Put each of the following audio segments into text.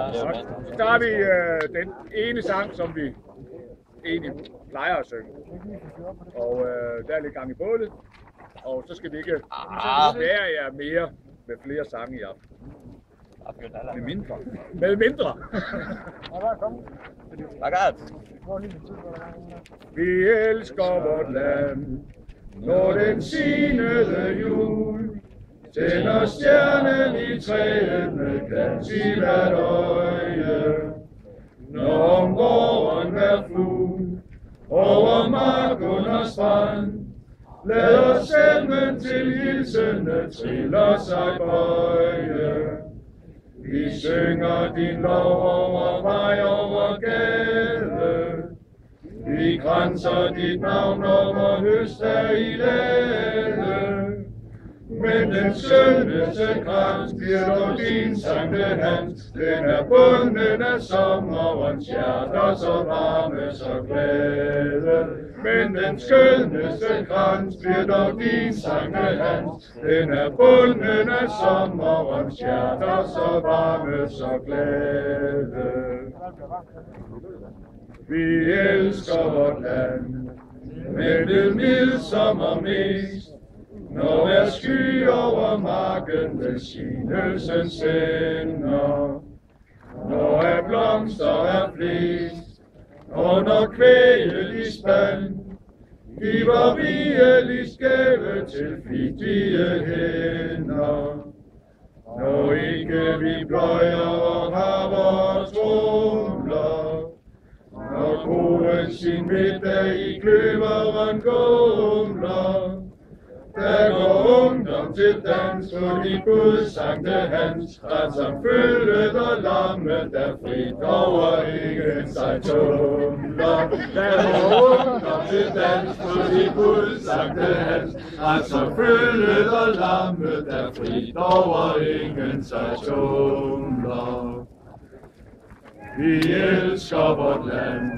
Så tager vi den ene sang, som vi egentlig plejer at synge. Og der er lidt gang i bålet. Og så skal vi ikke være jer mere med flere sange i aften. Med mindre. Med mindre. Vi elsker vort land, når den sinede jul tænder stjernen i træet med glans i hvert øje. Når om våren hver fugl over mark under strand lader salmen til hilsene triller sig bøje. Vi synger din lov over vej over gade. Vi kranser dit navn over høster i lade. Men den skønneste krans bliver dog din Sankt Hans. Den er bundet af sommerens hjerter, så varme, så glade. Men den skønneste krans bliver dog din Sankt Hans. Den er bundet af sommerens hjerter, så varme, så glade. Vi elsker vort land, men det midsommer mest, når hver sky over marken velsignelsen sender. Når er blomster er flest, og når kvæget i spand giver rigelig skæve til flittige hænder. Når ikke vi pløjer og har vores tromler, når koen sin middag i kløveren gumler, der går ungdom til dans på de Gud Sankte Hans, ret som følget og lammet, der frit over ingen sig tumler. Der går ungdom til dans på de Gud Sankte Hans, ret som følget og lammet, der frit over ingen sig tumler. Vi elsker vort land,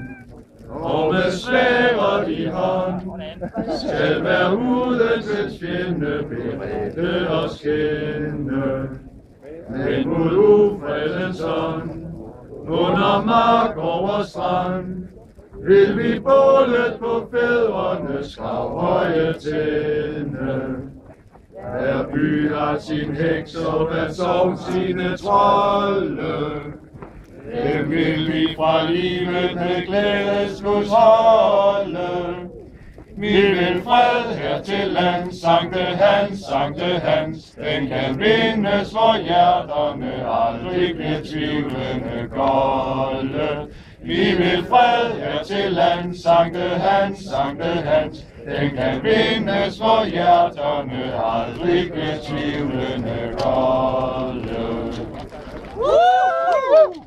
og med sværet i hånd skal hver udens fjende berette os kende. Men mod ufredens ånd, under mark over strand, vil vi bålet på fædrenes gravhøje tænde. Hver by har sin heks, og hver sov sine trolde. Dem vil vi fra livet med glædes holde. Vi vil fred her til land, Sankte Hans, Sankte Hans. Den kan vindes, hvor hjerterne aldrig bliver tvivlende golde. Vi vil fred her til land, Sankte Hans, Sankte Hans. Den kan vindes, hvor hjerterne aldrig bliver tvivlende golde. Woo!